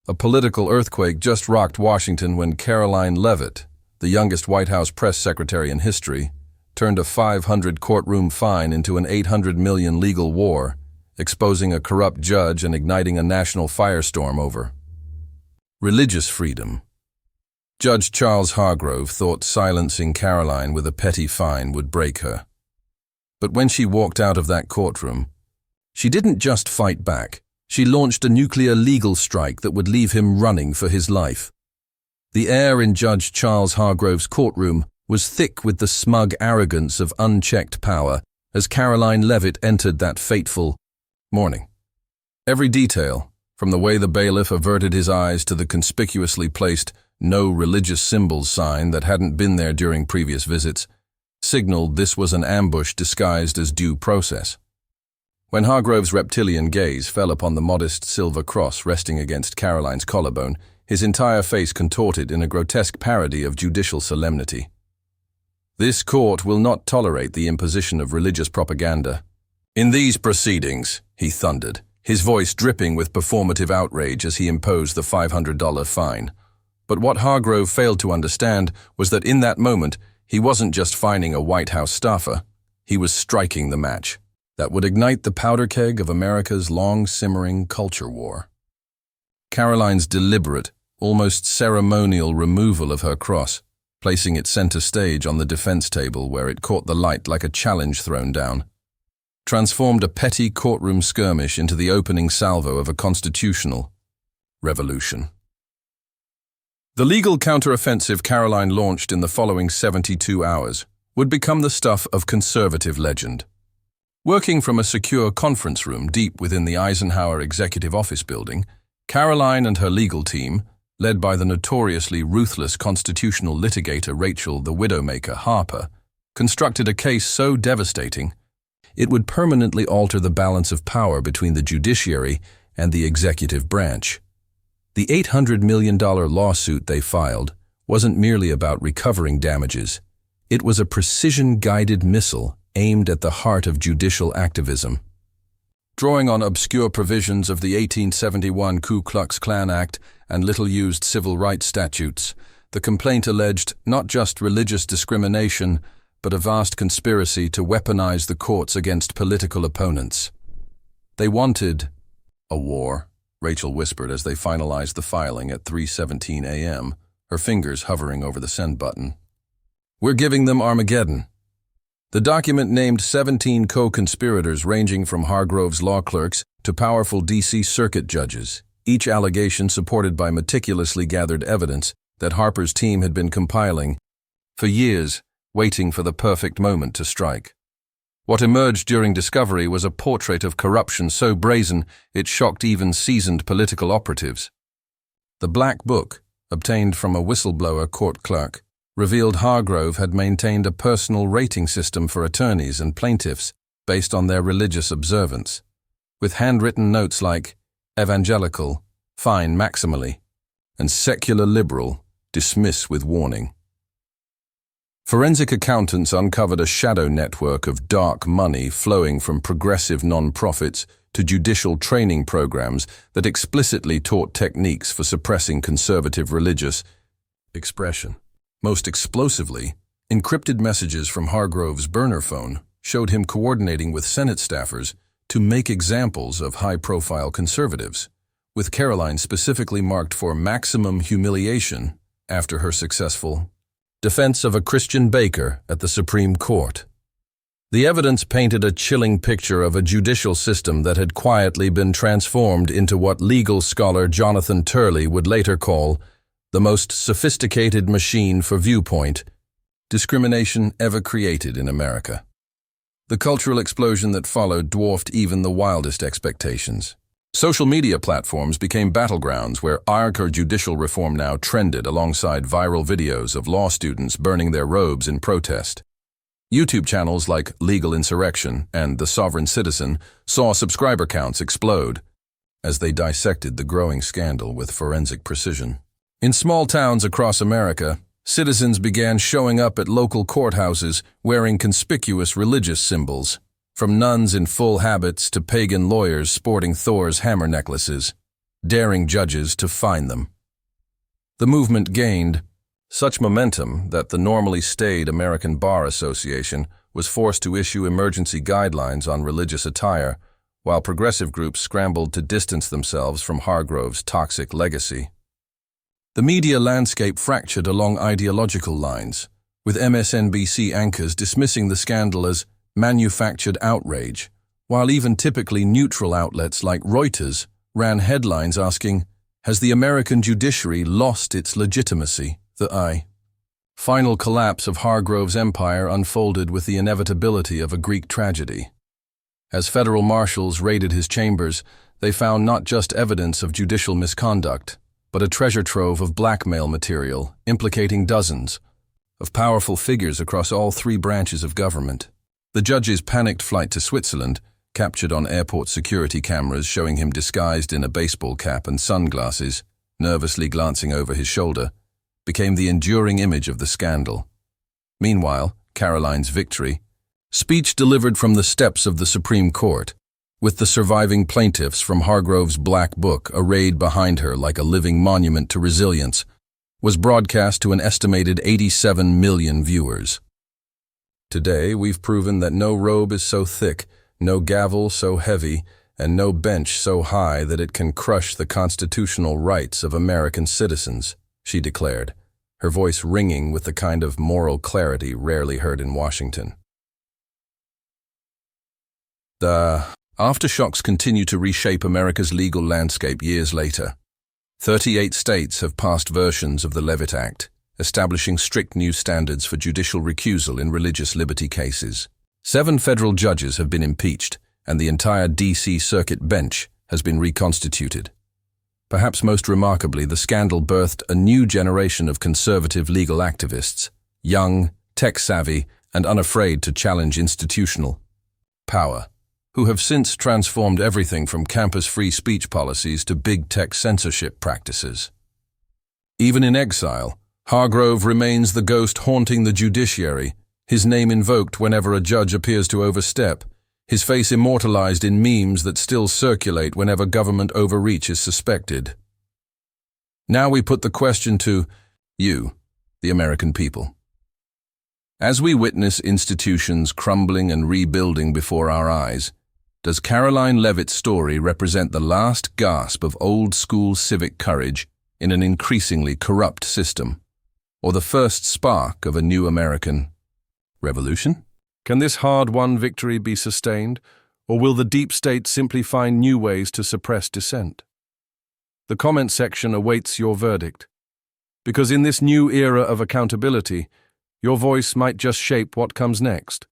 A political earthquake just rocked Washington when Karoline Leavitt, the youngest White House press secretary in history, turned a 500 courtroom fine into an 800 million legal war, exposing a corrupt judge and igniting a national firestorm over religious freedom. Judge Charles Hargrove thought silencing Karoline with a petty fine would break her. But when she walked out of that courtroom, she didn't just fight back. She launched a nuclear legal strike that would leave him running for his life. The air in Judge Charles Hargrove's courtroom was thick with the smug arrogance of unchecked power as Karoline Leavitt entered that fateful morning. Every detail, from the way the bailiff averted his eyes to the conspicuously placed "No Religious Symbols" sign that hadn't been there during previous visits, signaled this was an ambush disguised as due process. When Hargrove's reptilian gaze fell upon the modest silver cross resting against Karoline's collarbone, his entire face contorted in a grotesque parody of judicial solemnity. "This court will not tolerate the imposition of religious propaganda. In these proceedings," he thundered, his voice dripping with performative outrage as he imposed the $500 fine. But what Hargrove failed to understand was that in that moment, he wasn't just fining a White House staffer, he was striking the match that would ignite the powder keg of America's long-simmering culture war. Karoline's deliberate, almost ceremonial removal of her cross, placing it center stage on the defense table where it caught the light like a challenge thrown down, transformed a petty courtroom skirmish into the opening salvo of a constitutional revolution. The legal counteroffensive Karoline launched in the following 72 hours would become the stuff of conservative legend. Working from a secure conference room deep within the Eisenhower Executive Office building, Karoline and her legal team, led by the notoriously ruthless constitutional litigator Rachel the Widowmaker Harper, constructed a case so devastating it would permanently alter the balance of power between the judiciary and the executive branch. The $800 million lawsuit they filed wasn't merely about recovering damages. It was a precision-guided missile aimed at the heart of judicial activism. Drawing on obscure provisions of the 1871 Ku Klux Klan Act and little-used civil rights statutes, the complaint alleged not just religious discrimination, but a vast conspiracy to weaponize the courts against political opponents. They wanted a war, Rachel whispered as they finalized the filing at 3:17 a.m., her fingers hovering over the send button. "We're giving them Armageddon." The document named 17 co-conspirators ranging from Hargrove's law clerks to powerful D.C. circuit judges, each allegation supported by meticulously gathered evidence that Harper's team had been compiling for years, waiting for the perfect moment to strike. What emerged during discovery was a portrait of corruption so brazen it shocked even seasoned political operatives. The Black Book, obtained from a whistleblower court clerk, revealed Hargrove had maintained a personal rating system for attorneys and plaintiffs based on their religious observance, with handwritten notes like "evangelical, fine maximally," and "secular liberal, dismiss with warning." Forensic accountants uncovered a shadow network of dark money flowing from progressive non-profits to judicial training programs that explicitly taught techniques for suppressing conservative religious expression. Most explosively, encrypted messages from Hargrove's burner phone showed him coordinating with Senate staffers to make examples of high-profile conservatives, with Karoline specifically marked for maximum humiliation after her successful defense of a Christian baker at the Supreme Court. The evidence painted a chilling picture of a judicial system that had quietly been transformed into what legal scholar Jonathan Turley would later call the most sophisticated machine for viewpoint discrimination ever created in America. The cultural explosion that followed dwarfed even the wildest expectations. Social media platforms became battlegrounds where arc or judicial reform now trended alongside viral videos of law students burning their robes in protest. YouTube channels like Legal Insurrection and The Sovereign Citizen saw subscriber counts explode as they dissected the growing scandal with forensic precision. In small towns across America, citizens began showing up at local courthouses wearing conspicuous religious symbols, from nuns in full habits to pagan lawyers sporting Thor's hammer necklaces. daring judges to fine them. The movement gained such momentum that the normally staid American Bar Association was forced to issue emergency guidelines on religious attire, while progressive groups scrambled to distance themselves from Hargrove's toxic legacy. The media landscape fractured along ideological lines, with MSNBC anchors dismissing the scandal as manufactured outrage, while even typically neutral outlets like Reuters ran headlines asking, "Has the American judiciary lost its legitimacy?" The final collapse of Hargrove's empire unfolded with the inevitability of a Greek tragedy. As federal marshals raided his chambers, they found not just evidence of judicial misconduct, but a treasure trove of blackmail material implicating dozens of powerful figures across all three branches of government. The judge's panicked flight to Switzerland, captured on airport security cameras showing him disguised in a baseball cap and sunglasses, nervously glancing over his shoulder, became the enduring image of the scandal. Meanwhile, Karoline's victory, speech delivered from the steps of the Supreme Court, with the surviving plaintiffs from Hargrove's Black Book arrayed behind her like a living monument to resilience, was broadcast to an estimated 87 million viewers. Today, we've proven that no robe is so thick, no gavel so heavy, and no bench so high that it can crush the constitutional rights of American citizens, she declared, her voice ringing with the kind of moral clarity rarely heard in Washington. The aftershocks continue to reshape America's legal landscape years later. 38 states have passed versions of the Leavitt Act, establishing strict new standards for judicial recusal in religious liberty cases. 7 federal judges have been impeached, and the entire D.C. Circuit bench has been reconstituted. Perhaps most remarkably, the scandal birthed a new generation of conservative legal activists, young, tech-savvy, and unafraid to challenge institutional power, who have since transformed everything from campus free speech policies to big tech censorship practices. Even in exile, Hargrove remains the ghost haunting the judiciary, his name invoked whenever a judge appears to overstep, his face immortalized in memes that still circulate whenever government overreach is suspected. Now we put the question to you, the American people. As we witness institutions crumbling and rebuilding before our eyes, does Karoline Leavitt's story represent the last gasp of old-school civic courage in an increasingly corrupt system, or the first spark of a new American revolution? Can this hard-won victory be sustained, or will the deep state simply find new ways to suppress dissent? The comment section awaits your verdict, because in this new era of accountability, your voice might just shape what comes next.